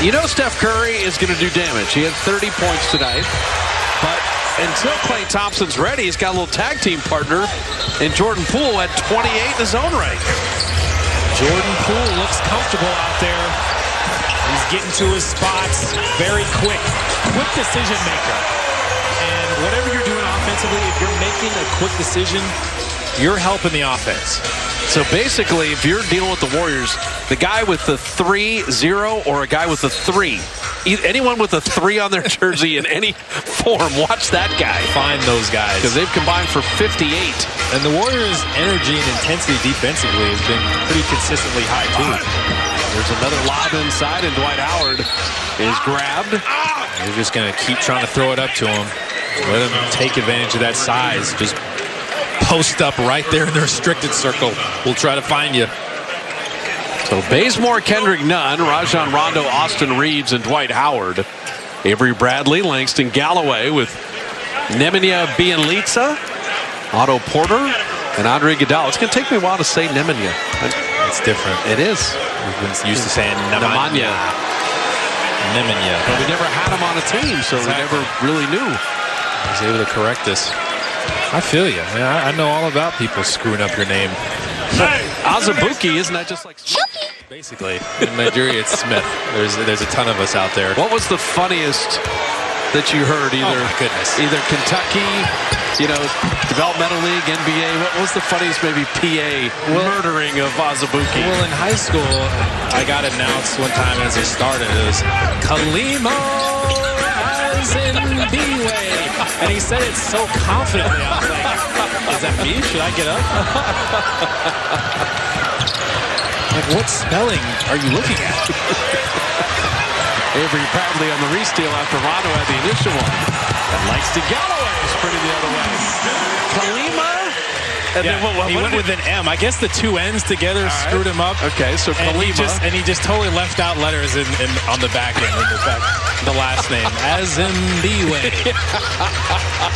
You know Steph Curry is going to do damage. He had 30 points tonight. But until Klay Thompson's ready, he's got a little tag team partner in Jordan Poole at 28 in his own right. Jordan Poole looks comfortable out there. He's getting to his spots very quick decision maker. And whatever you're doing offensively, if you're making a quick decision, you're helping the offense. So basically, if you're dealing with the Warriors, the guy with the 3-0 or a guy with the 3, anyone with a 3 on their jersey in any form, watch that guy. Find those guys. Because they've combined for 58. And the Warriors' energy and intensity defensively has been pretty consistently high, too. There's another lob inside, and Dwight Howard is grabbed. They're just going to keep trying to throw it up to him. Let him take advantage of that size. Just post up right there in the restricted circle. We'll try to find you. So Bazemore, Kendrick Nunn, Rajon Rondo, Austin Reeves, and Dwight Howard. Avery Bradley, Langston Galloway with Nemanja Bjelica, Otto Porter, and Andre Iguodala. It's going to take me a while to say Nemanja. It's different. It is. We've been used to saying Nemanja. But we never had him on a team, so we never really knew. I was able to correct this. I feel you. I know all about people screwing up your name. Azubuike, isn't that just like basically? In Nigeria, it's Smith. There's a ton of us out there. What was the funniest that you heard? Oh my goodness. Either Kentucky, developmental league, NBA. What was the funniest maybe PA murdering of Azubuike? Well, in high school, I got announced one time as it started. It was Kalimo Azinbiwe. And he said it so confidently. I was like, is that me? Should I get up? Like, what spelling are you looking at? Avery Bradley on the re-steal after Rondo had the initial one. And Langston Galloway is pretty the other way. Kalima? And then he went with an M. I guess the two N's together screwed him up. Okay, so Kalima. And he just totally left out letters on the back end, the last name. Azinbiwe.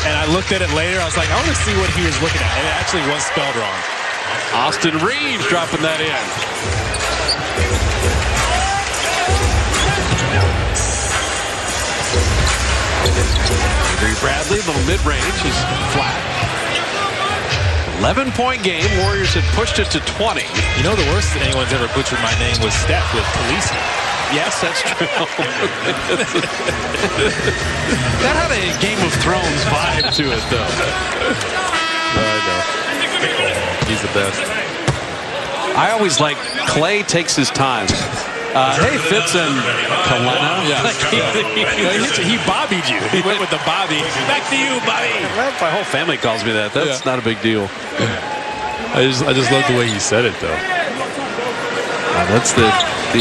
And I looked at it later. I was like, I want to see what he was looking at. And it actually was spelled wrong. Austin Reeves dropping that in. Avery Bradley, a little mid-range. He's flat. 11-point game. Warriors had pushed it to 20. You know, the worst that anyone's ever butchered my name was Steph with Khaleesi. Yes, that's true. That had a Game of Thrones vibe to it, though. I know. He's the best. I always like Klay takes his time. Hey, Fitz and Kalena. He bobbied you. He went with the bobby. Back to you, Bobby. My whole family calls me that. That's not a big deal. I just love the way he said it, though. That's the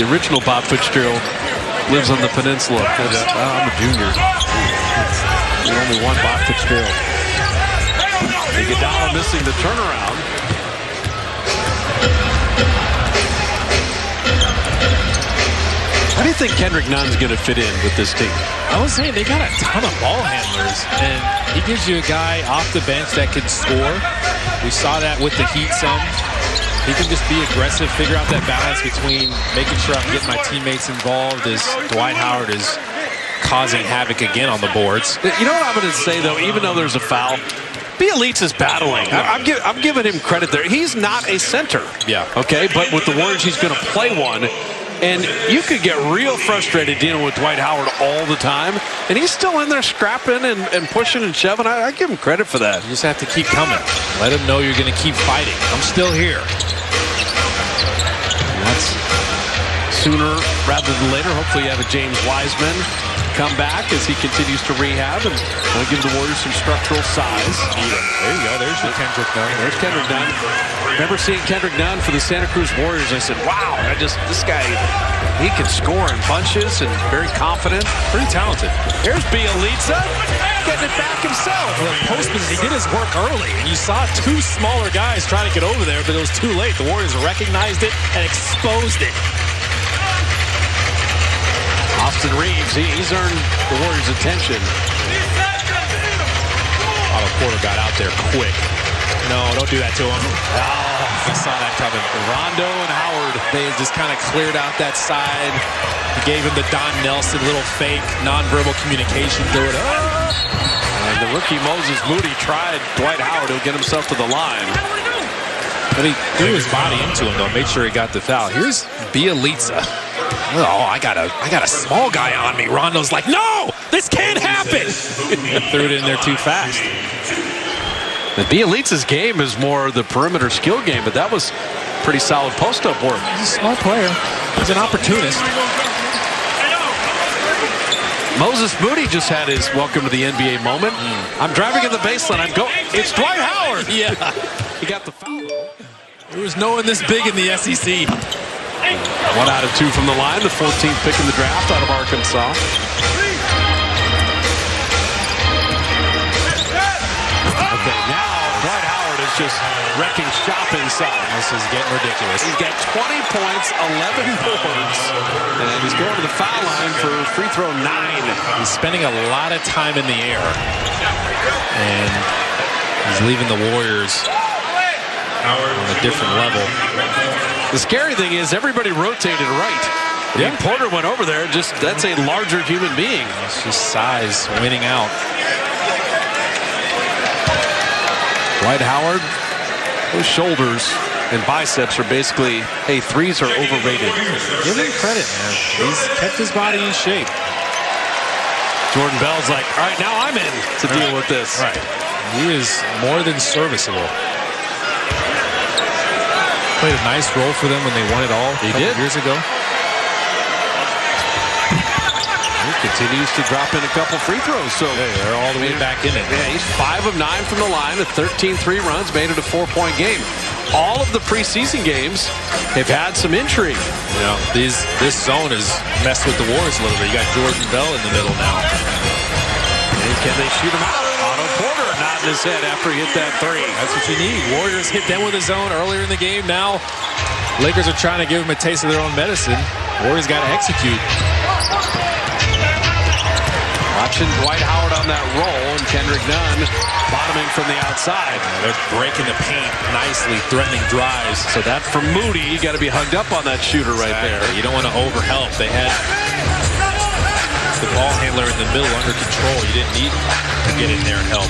original Bob Fitzgerald. Lives on the peninsula. I'm a junior. There's only one Bob Fitzgerald. Iguodala missing the turnaround. How do you think Kendrick Nunn's going to fit in with this team? I was saying they got a ton of ball handlers, and he gives you a guy off the bench that can score. We saw that with the Heat some. He can just be aggressive, figure out that balance between making sure I'm getting my teammates involved as Dwight Howard is causing havoc again on the boards. You know what I'm going to say, though? Even though there's a foul, Bjelica's battling. I'm giving him credit there. He's not a center. Yeah. Okay, but with the Warriors, he's going to play one. And you could get real frustrated dealing with Dwight Howard all the time. And he's still in there scrapping and pushing and shoving. I give him credit for that. You just have to keep coming. Let him know you're going to keep fighting. I'm still here. That's sooner rather than later. Hopefully you have a James Wiseman come back as he continues to rehab and give the Warriors some structural size. There you go. There's your Kendrick Nunn. There's Kendrick Nunn. Remember seeing Kendrick Nunn for the Santa Cruz Warriors. I said, wow, this guy, he can score in bunches and very confident. Pretty talented. Here's Bjelica getting it back himself. Well, Postman, he did his work early. And you saw two smaller guys trying to get over there, but it was too late. The Warriors recognized it and exposed it. Austin Reeves, he's earned the Warriors' attention. Otto Porter got out there quick. No, don't do that to him. Oh, I saw that coming. Rondo and Howard. They just kind of cleared out that side. He gave him the Don Nelson little fake nonverbal communication. Do it. And the rookie Moses Moody tried Dwight Howard to get himself to the line. But he threw his body into him, though, made sure he got the foul. Here's Bielitsa. Oh, I got a small guy on me. Rondo's like, no, this can't happen. Threw it in there too fast. And Bielitsa's game is more the perimeter skill game, but that was pretty solid post-up work. He's a smart player. He's an opportunist. Moses Moody just had his welcome to the NBA moment. I'm driving in the baseline. I'm going. It's Dwight Howard. Yeah. He got the foul, though. There was no one this big in the SEC. 1 out of 2 from the line. The 14th pick in the draft out of Arkansas. Okay, now Dwight Howard is just wrecking shop inside. This is getting ridiculous. He's got 20 points, 11 boards, and he's going to the foul line for free throw 9. He's spending a lot of time in the air, and he's leaving the Warriors on a different level. The scary thing is everybody rotated right. Yeah. I mean, Porter went over there. Just that's a larger human being. It's just size winning out. Dwight Howard, those shoulders and biceps are basically, hey, threes are overrated. Give him credit, man. He's kept his body in shape. Jordan Bell's like, all right, now I'm in to deal with this. Right. He is more than serviceable. Played a nice role for them when they won it all a couple years ago. He continues to drop in a couple free throws. So they're all the way back in it. Yeah, he's 5 of 9 from the line with 13 3-runs, made it a 4-point game. All of the preseason games have had some intrigue. You know, this zone has messed with the Warriors a little bit. You got Jordan Bell in the middle now. And can they shoot him out? Otto Porter nodding his head after he hit that 3. That's what you need. Warriors hit them with a zone earlier in the game. Now Lakers are trying to give them a taste of their own medicine. Warriors got to execute. Watching Dwight Howard on that roll and Kendrick Nunn bottoming from the outside. They're breaking the paint nicely, threatening drives. So that for Moody, you got to be hugged up on that shooter right there. You don't want to overhelp. They had the ball handler in the middle under control. You didn't need to get in there and help.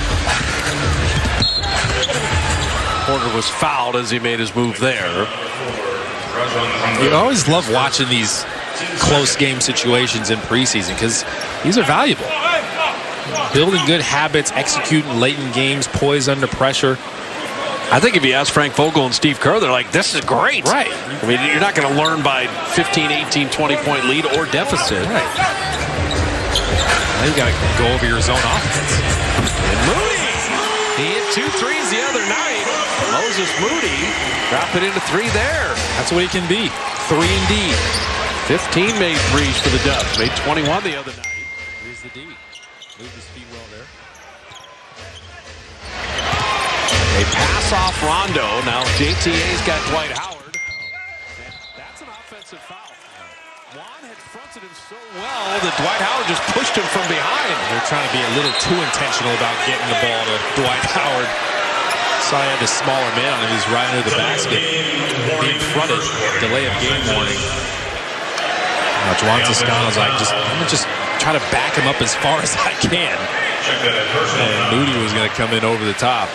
Porter was fouled as he made his move there. You always love watching these close game situations in preseason because these are valuable. Building good habits, executing late in games, poised under pressure. I think if you ask Frank Vogel and Steve Kerr, they're like, this is great. Right. I mean, you're not going to learn by 15, 18, 20-point lead or deficit. Right. Now you got to go over your zone offense. And Moody, he hit 2 threes the other night. Moses Moody dropped it into 3 there. That's what he can be. 3 and D. 15 made threes for the Dubs. Made 21 the other night. Here's the D. Moved his feet well there. They pass off Rondo. Now JTA's got Dwight Howard. And that's an offensive foul. Juan had fronted him so well that Dwight Howard just pushed him from behind. They're trying to be a little too intentional about getting the ball to Dwight Howard. Saw he had the smaller man on him. He's right under the basket. Being fronted. Delay of game warning. Juan Toscano's like, I'm going to just try to back him up as far as I can. And Moody was going to come in over the top.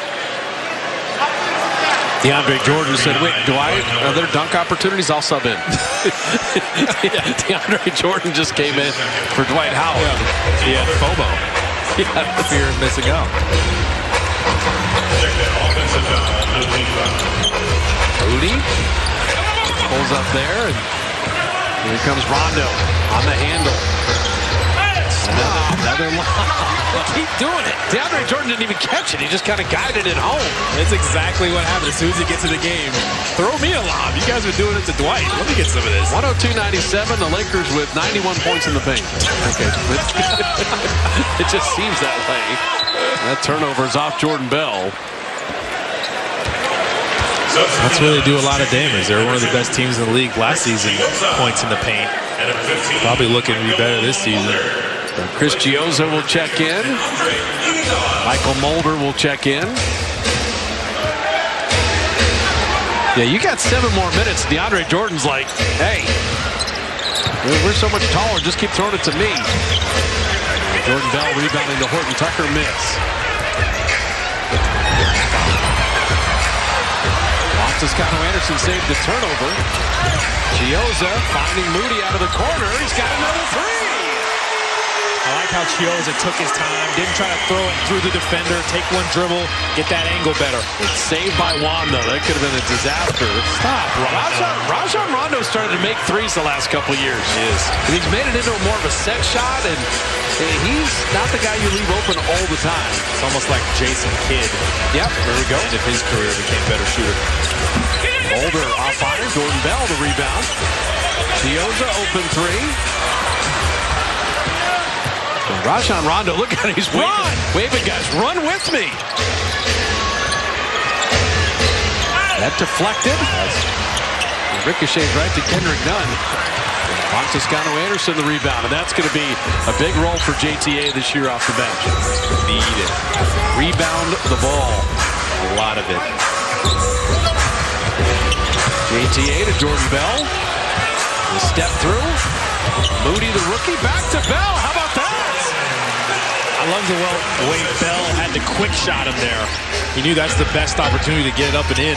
DeAndre Jordan said, wait, are there dunk opportunities? I'll sub in. DeAndre Jordan just came in for Dwight Howard. Yeah. He had FOMO. He had the fear of missing out. Moody pulls up there, and here comes Rondo on the handle. Another lob. Keep doing it. DeAndre Jordan didn't even catch it. He just kind of guided it home. That's exactly what happened as soon as he gets to the game. Throw me a lob. You guys are doing it to Dwight. Let me get some of this. 102-97. The Lakers with 91 points in the paint. Okay. It just seems that way. That turnover is off Jordan Bell. That's where they do a lot of damage. They're one of the best teams in the league last season, points in the paint. Probably looking to be better this season. Chris Gioza will check in. Michael Mulder will check in. Yeah, you got 7 more minutes. DeAndre Jordan's like, hey, We're so much taller. Just keep throwing it to me. Jordan Bell rebounding to Horton Tucker. Miss. Toscano Anderson saved the turnover. Chiozza finding Moody out of the corner. He's got another three. I like how Chiozza took his time, didn't try to throw it through the defender, take one dribble, get that angle better. It's saved by Juan, though. That could have been a disaster. Stop, Rajon Rondo started to make threes the last couple of years. He is. And he's made it into more of a set shot, and he's not the guy you leave open all the time. It's almost like Jason Kidd. Yep, there we go. End of his career, became a better shooter. Holder off iron. Jordan Bell the rebound. Chiozza open three. And Rajon Rondo, look at him. He's waving, guys. Run with me. That deflected. Ricochets right to Kendrick Nunn. Toscano Anderson the rebound. And that's going to be a big role for JTA this year off the bench. Need it. Rebound the ball. A lot of it. JTA to Jordan Bell. The step through. Moody the rookie. Back to Bell. How about that? I love the way Bell had to quick shot him there. He knew that's the best opportunity to get it up and in.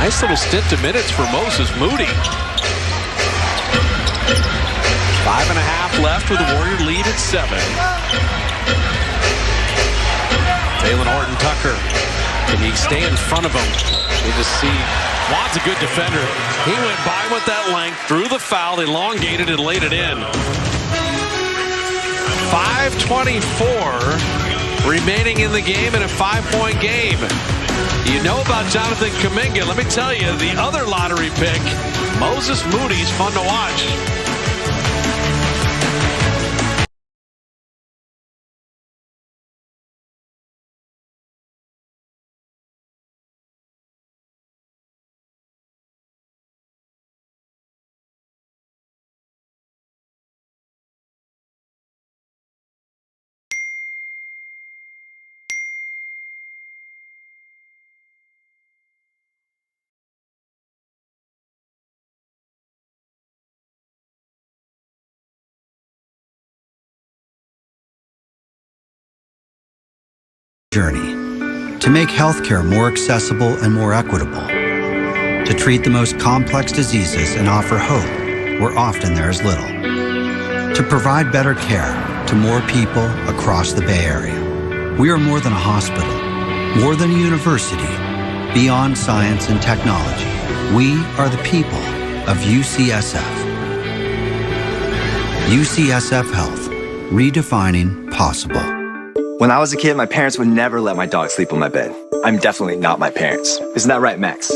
Nice little stint to minutes for Moses Moody. 5.5 left with the Warrior lead at 7. Talen Horton-Tucker. Can he stay in front of him? You just see Juan's a good defender. He went by with that length, threw the foul, elongated, and laid it in. 5:24 remaining in the game in a 5-point game. You know about Jonathan Kuminga. Let me tell you, the other lottery pick, Moses Moody's fun to watch. Journey to make healthcare more accessible and more equitable, to treat the most complex diseases and offer hope where often there is little, to provide better care to more people across the Bay Area. We are more than a hospital, more than a university, beyond science and technology. We are the people of UCSF. UCSF Health, redefining possible. When I was a kid, my parents would never let my dog sleep on my bed. I'm definitely not my parents. Isn't that right, Max?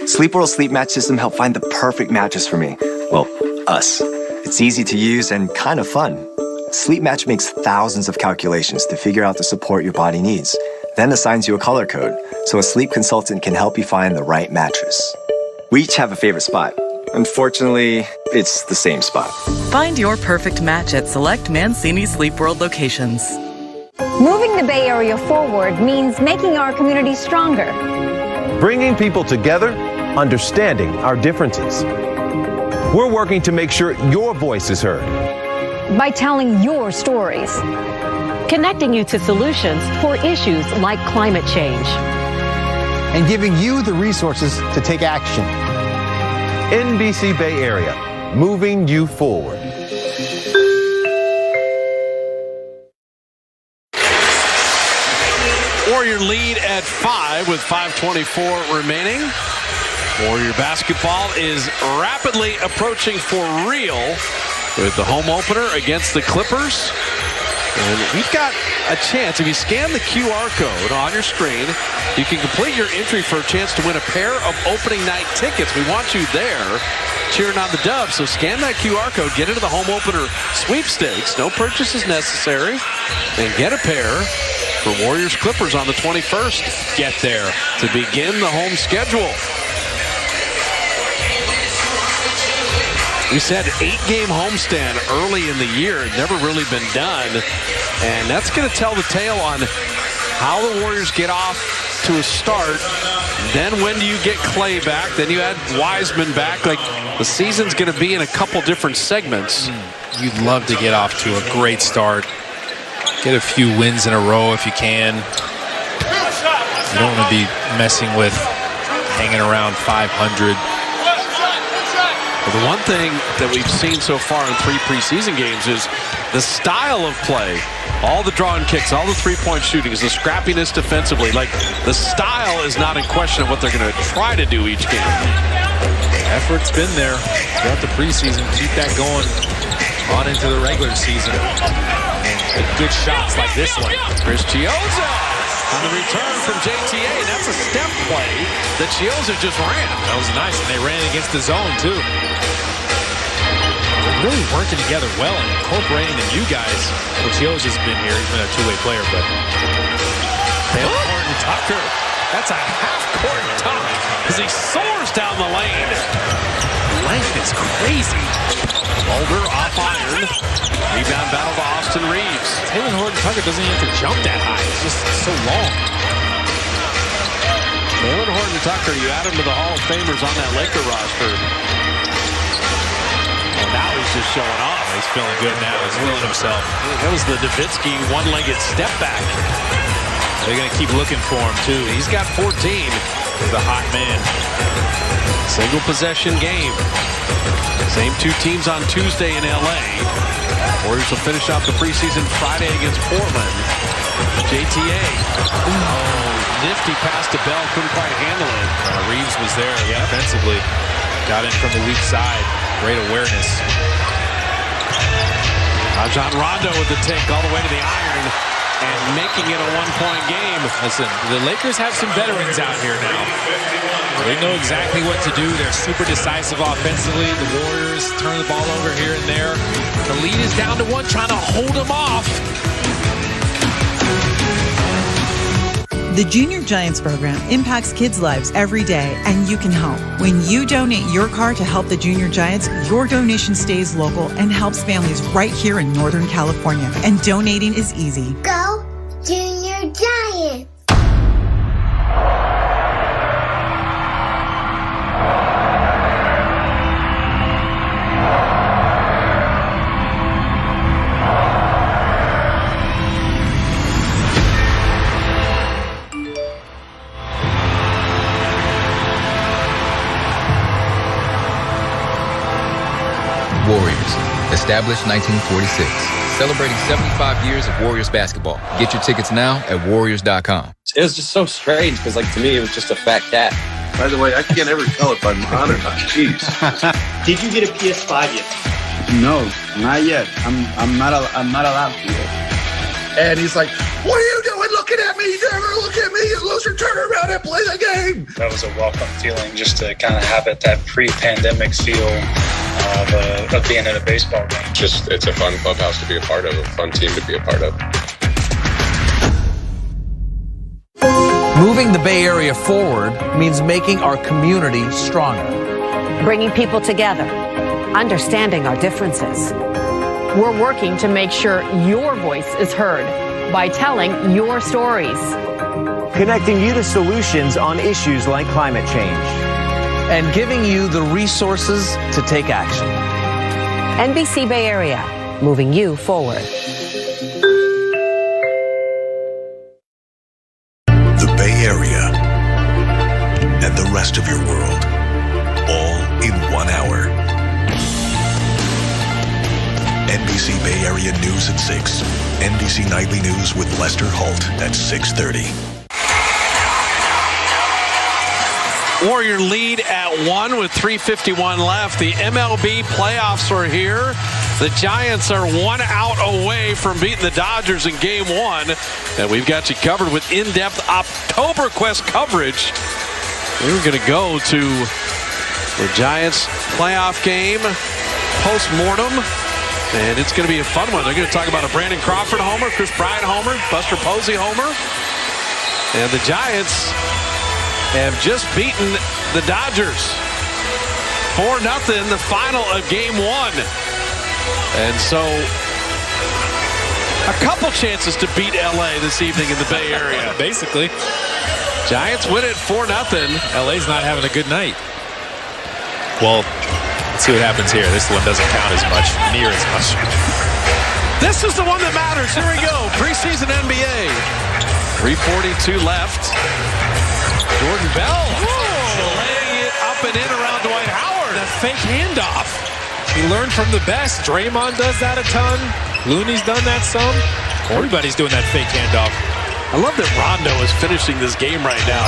Sleepworld's sleep match system helped find the perfect mattress for me. Well, us. It's easy to use and kind of fun. Sleep Match makes thousands of calculations to figure out the support your body needs, then assigns you a color code, so a sleep consultant can help you find the right mattress. We each have a favorite spot. Unfortunately, it's the same spot. Find your perfect match at select Mancini Sleep World locations. Moving the Bay Area forward means making our community stronger. Bringing people together, understanding our differences. We're working to make sure your voice is heard. By telling your stories. Connecting you to solutions for issues like climate change. And giving you the resources to take action. NBC Bay Area, moving you forward. Warrior lead at 5 with 5:24 remaining. Warrior basketball is rapidly approaching for real with the home opener against the Clippers. And we've got a chance. If you scan the QR code on your screen, you can complete your entry for a chance to win a pair of opening night tickets. We want you there cheering on the Dubs. So scan that QR code, get into the home opener sweepstakes. No purchase is necessary. And get a pair for Warriors Clippers on the 21st. Get there to begin the home schedule. We said 8-game homestand early in the year. Never really been done. And that's going to tell the tale on how the Warriors get off to a start. Then when do you get Clay back? Then you add Wiseman back. Like, the season's going to be in a couple different segments. You'd love to get off to a great start. Get a few wins in a row if you can. You don't want to be messing with hanging around 500. Well, the one thing that we've seen so far in 3 preseason games is the style of play. All the draw and kicks, all the three-point shootings, the scrappiness defensively. Like, the style is not in question of what they're going to try to do each game. Effort's been there throughout the preseason. Keep that going on into the regular season. And good shots like this one. Chris Chiozza on the return from JTA. That's a step play that Chiozza just ran. That was nice, and they ran against the zone, too. Really working together well and incorporating the new guys. Well, Chiozza's been here. He's been a two-way player, but Taylor Horton-Tucker. That's a half-court dunk as he soars down the lane. length is crazy. Mulder off iron. Rebound battle to Austin Reeves. Taylor Horton-Tucker doesn't even have to jump that high. It's just so long. Taylor Horton-Tucker, you add him to the Hall of Famers on that Laker roster. And now he's just showing off. He's feeling good now. He's feeling himself. That was the Nowitzki one-legged step back. They're going to keep looking for him, too. He's got 14. He's a hot man. Single possession game. Same two teams on Tuesday in LA. Warriors will finish off the preseason Friday against Portland. JTA. Oh, nifty pass to Bell. Couldn't quite handle it. Reeves was there defensively. Got in from the weak side. Great awareness. Rajon Rondo with the take all the way to the iron and making it a one-point game. Listen, the Lakers have some veterans out here now. They know exactly what to do. They're super decisive offensively. The Warriors turn the ball over here and there. The lead is down to one, trying to hold them off. The Junior Giants program impacts kids' lives every day, and you can help. When you donate your car to help the Junior Giants, your donation stays local and helps families right here in Northern California. And donating is easy. Go Junior Giants! Warriors, established 1946, celebrating 75 years of Warriors basketball. Get your tickets now at Warriors.com. It was just so strange because, like, to me, it was just a fat cat. By the way, I can't ever tell if I'm on or not. Jeez. Did you get a PS5 yet? No, not yet. I'm not allowed to yet. And he's like, "What are you doing looking at me? You never look at me, you loser. Turn around and play the game." That was a welcome feeling, just to kind of have that pre-pandemic feel of being at a baseball game. It's a fun clubhouse to be a part of, a fun team to be a part of. Moving the Bay Area forward means making our community stronger. Bringing people together, understanding our differences. We're working to make sure your voice is heard by telling your stories. Connecting you to solutions on issues like climate change. And giving you the resources to take action. NBC Bay Area, moving you forward. The Bay Area and the rest of your world, all in 1 hour. NBC Bay Area News at 6. NBC Nightly News with Lester Holt at 6:30. Warrior lead at 1 with 3:51 left. The MLB playoffs are here. The Giants are 1 out away from beating the Dodgers in Game 1. And we've got you covered with in-depth Oktoberfest coverage. We're going to go to the Giants playoff game post-mortem. And it's going to be a fun one. They're going to talk about a Brandon Crawford homer, Chris Bryant homer, Buster Posey homer. And the Giants have just beaten the Dodgers 4-0, the final of Game 1. And so a couple chances to beat LA this evening in the Bay Area. Basically. Giants win it 4-0. LA's not having a good night. Well, let's see what happens here. This one doesn't count as much, near as much. This is the one that matters. Here we go. Preseason NBA. 3:42 left. Jordan Bell laying it up and in around Dwight Howard. A fake handoff. He learned from the best. Draymond does that a ton. Looney's done that some. Everybody's doing that fake handoff. I love that Rondo is finishing this game right now.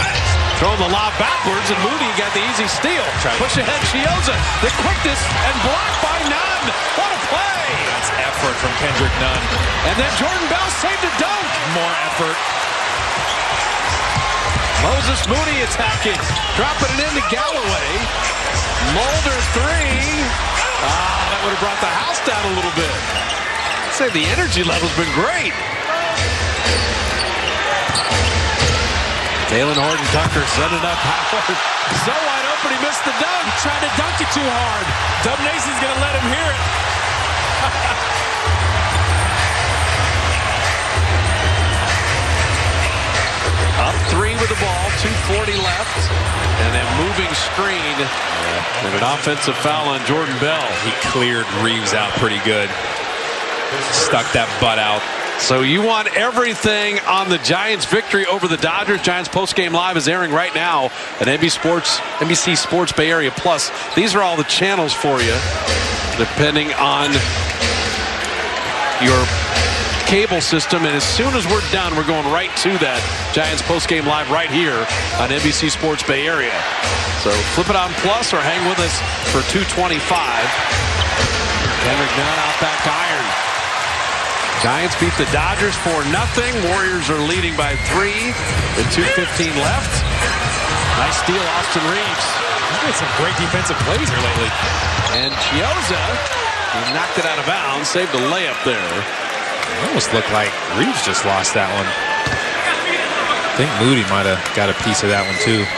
Throwing the lob backwards, and Moody got the easy steal. Push ahead, Chioza. The quickness and blocked by Nunn. What a play! That's effort from Kendrick Nunn. And then Jordan Bell saved a dunk. More effort. Moses Moody attacking. Dropping it into Galloway. Mulder 3. That would have brought the house down a little bit. I'd say the energy level's been great. Talen Horton-Tucker sending up Howard. So wide open, he missed the dunk. He tried to dunk it too hard. Dub Nason's going to let him hear it. Up 3 with the ball, 2:40 left. And then moving screen. And an offensive foul on Jordan Bell. He cleared Reeves out pretty good. Stuck that butt out. So you want everything on the Giants' victory over the Dodgers. Giants postgame live is airing right now at NBC Sports Bay Area Plus. These are all the channels for you, depending on your cable system. And as soon as we're done, we're going right to that Giants postgame live right here on NBC Sports Bay Area. So flip it on Plus or hang with us for 225. Kendrick Nunn out back iron. Giants beat the Dodgers 4-0. Warriors are leading by 3 with 2:15 left. Nice steal, Austin Reeves. He's made some great defensive plays here lately. And Chioza, he knocked it out of bounds, saved a layup there. It almost looked like Reeves just lost that one. I think Moody might have got a piece of that one too.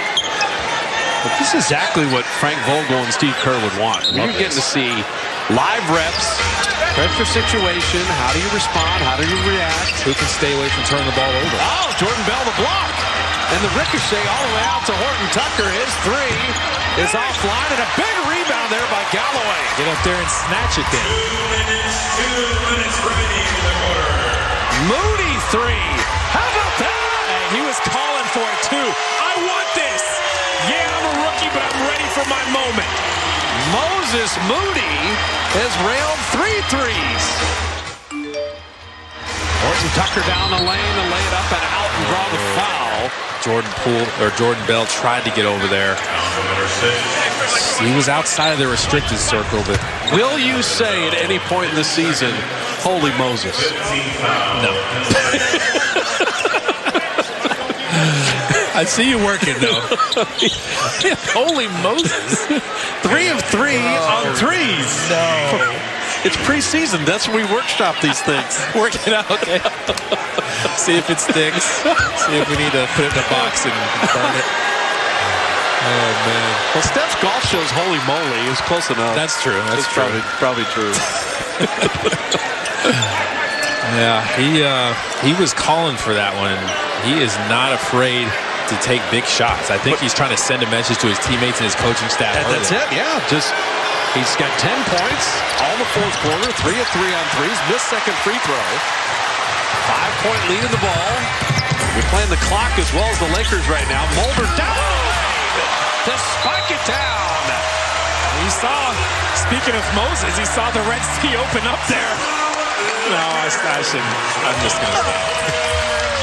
But this is exactly what Frank Vogel and Steve Kerr would want. You're getting to see live reps, pressure situation. How do you respond? How do you react? Who can stay away from turning the ball over? Oh, Jordan Bell the block. And the ricochet all the way out to Horton-Tucker. His 3 is offline, and a big rebound there by Galloway. Get up there and snatch it then. 2 minutes remaining in the quarter. Moody 3. How about that? And he was calling for it too. I want this. Yeah, I'm a rookie, but I'm ready for my moment. Moses Moody has railed 3 threes. Horton-Tucker down the lane to lay it up and out and draw the foul. Jordan Bell tried to get over there. He was outside of the restricted circle. But will you say at any point in the season, holy Moses? No. I see you working though. Holy Moses. 3 of 3 on threes. No. It's preseason. That's when we workshop these things. Work it out. Okay. See if it sticks. See if we need to put it in a box and burn it. Oh, man. Well, Steph's golf shows holy moly. It was close enough. That's true. That's true. Probably true. Yeah, he was calling for that one. He is not afraid to take big shots. I think he's trying to send a message to his teammates and his coaching staff. That's it, yeah. He's got 10 points, all the fourth quarter, 3 of 3 on threes, missed second free throw. 5-point lead in the ball. We're playing the clock as well as the Lakers right now. Mulder down to spike it down. He saw, speaking of Moses, he saw the Red Sea open up there. No, I shouldn't. I'm just going to stop.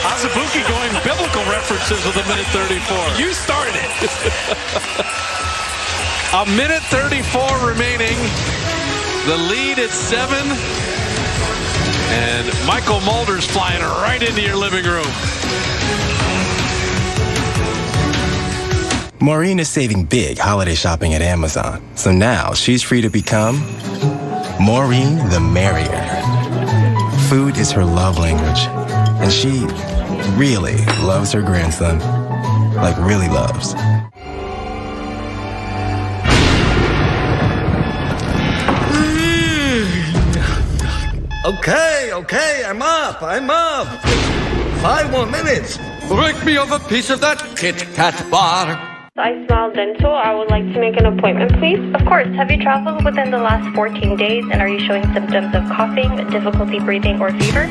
Azubuike going biblical references with a minute 34. You started it. A minute 34 remaining. The lead at 7. And Michael Mulder's flying right into your living room. Maureen is saving big holiday shopping at Amazon. So now she's free to become Maureen the Merrier. Food is her love language. And she really loves her grandson. Like really loves. Okay, I'm up. 5 more minutes. Break me off a piece of that Kit Kat bar. I Smile Dental. I would like to make an appointment, please. Of course. Have you traveled within the last 14 days, and are you showing symptoms of coughing, difficulty breathing, or fever?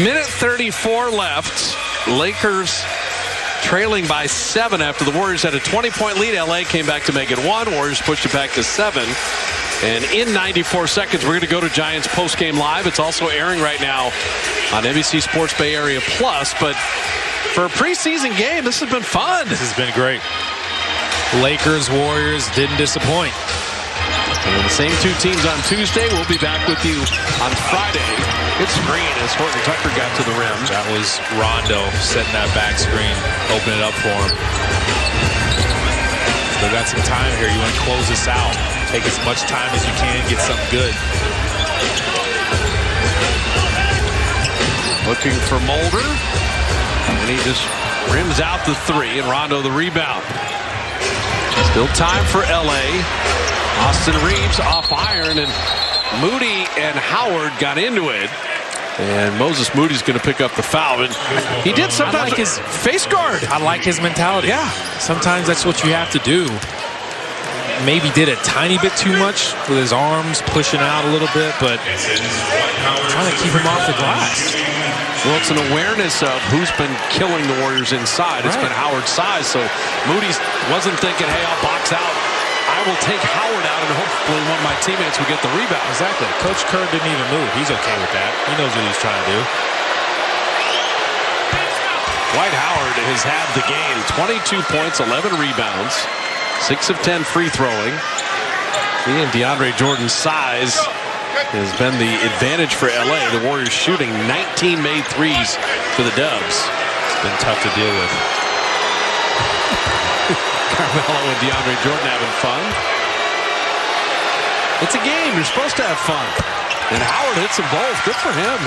Minute 34 left. Lakers trailing by 7 after the Warriors had a 20-point lead. LA came back to make it 1. Warriors pushed it back to 7. And in 94 seconds, we're going to go to Giants postgame live. It's also airing right now on NBC Sports Bay Area Plus. But for a preseason game, this has been fun. This has been great. Lakers, Warriors didn't disappoint. And the same two teams on Tuesday. We'll be back with you on Friday. Good screen as Horton Tucker got to the rim. That was Rondo setting that back screen, opening it up for him. Still got some time here. You want to close this out. Take as much time as you can, get something good. Looking for Mulder. And he just rims out the 3, and Rondo the rebound. Still time for LA. Austin Reeves off iron, and Moody and Howard got into it. And Moses Moody's going to pick up the foul. And he did sometimes like his face guard. I like his mentality. Yeah. Sometimes that's what you have to do. Maybe did a tiny bit too much with his arms pushing out a little bit, but trying to keep him off the glass. Well, it's an awareness of who's been killing the Warriors inside. It's been Howard's size. So Moody wasn't thinking, hey, I'll box out. I will take Howard out, and hopefully one of my teammates will get the rebound. Exactly. Coach Kerr didn't even move. He's okay with that. He knows what he's trying to do. Dwight Howard has had the game. 22 points, 11 rebounds, 6 of 10 free throwing. He and DeAndre Jordan's size has been the advantage for LA. The Warriors shooting 19 made threes for the Dubs. It's been tough to deal with. Carmelo and DeAndre Jordan having fun. It's a game. You're supposed to have fun. And Howard hits them both. Good for him.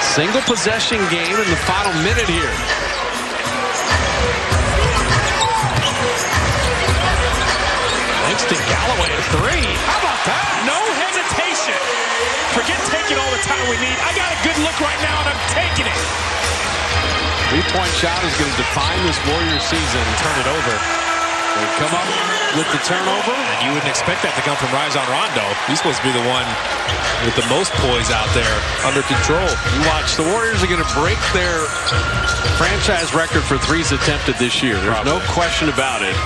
Single possession game in the final minute here. Langston Galloway at 3. How about that? No hesitation. Forget taking all the time we need. I got a good look right now, and I'm taking it. 3-point shot is going to define this Warriors season. Turn it over. They come up with the turnover. And you wouldn't expect that to come from Rajon Rondo. He's supposed to be the one with the most poise out there under control. You watch, the Warriors are going to break their franchise record for threes attempted this year. There's no question about it.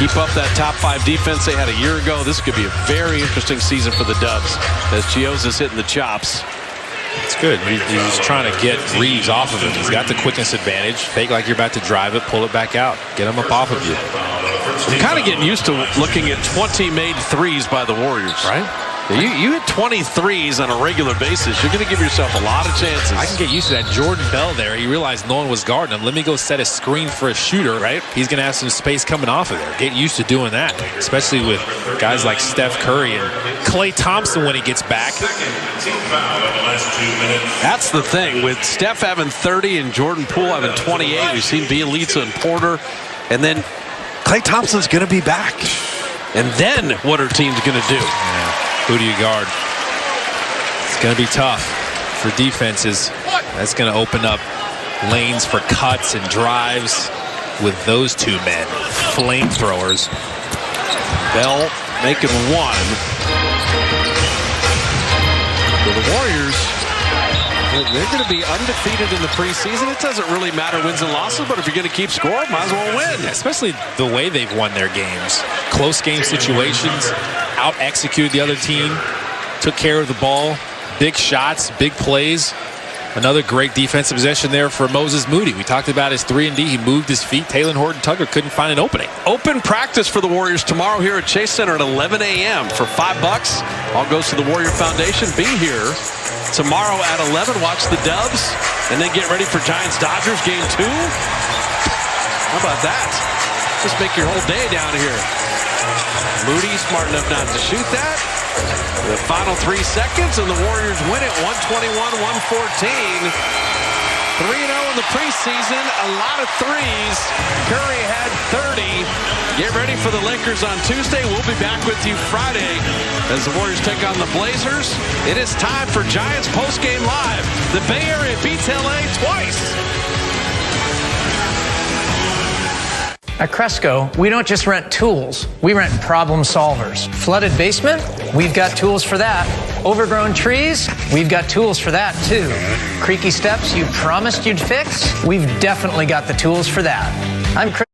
Keep up that top 5 defense they had a year ago. This could be a very interesting season for the Dubs as Chiozza's hitting the chops. It's good. He's trying to get Reeves off of him. He's got the quickness advantage. Fake like you're about to drive it, pull it back out. Get him up off of you. I'm kind of getting used to looking at 20 made threes by the Warriors. Right? You hit 20 threes on a regular basis, you're going to give yourself a lot of chances. I can get used to that. Jordan Bell there, he realized no one was guarding him. Let me go set a screen for a shooter. Right? He's going to have some space coming off of there. Get used to doing that, especially with guys like Steph Curry and Klay Thompson when he gets back. That's the thing. With Steph having 30 and Jordan Poole having 28, we've seen Bielitsa and Porter. And then Klay Thompson's going to be back. And then what are teams going to do? Yeah. Who do you guard? It's going to be tough for defenses. That's going to open up lanes for cuts and drives with those two men. Flamethrowers. Bell making 1. For the Warriors, they're going to be undefeated in the preseason. It doesn't really matter wins and losses, but if you're going to keep score, might as well win. Especially the way they've won their games. Close game situations, out-executed the other team, took care of the ball, big shots, big plays. Another great defensive possession there for Moses Moody. We talked about his 3-and-D. He moved his feet. Talen Horton-Tucker couldn't find an opening. Open practice for the Warriors tomorrow here at Chase Center at 11 a.m. for $5. All goes to the Warrior Foundation. Be here tomorrow at 11. Watch the Dubs and then get ready for Giants-Dodgers game 2. How about that? Just make your whole day down here. Moody smart enough not to shoot that. The final 3 seconds, and the Warriors win it 121-114. 3-0 in the preseason, a lot of threes. Curry had 30. Get ready for the Lakers on Tuesday. We'll be back with you Friday as the Warriors take on the Blazers. It is time for Giants Postgame Live. The Bay Area beats LA twice. At Cresco, we don't just rent tools, we rent problem solvers. Flooded basement? We've got tools for that. Overgrown trees? We've got tools for that too. Creaky steps you promised you'd fix? We've definitely got the tools for that. I'm Chris.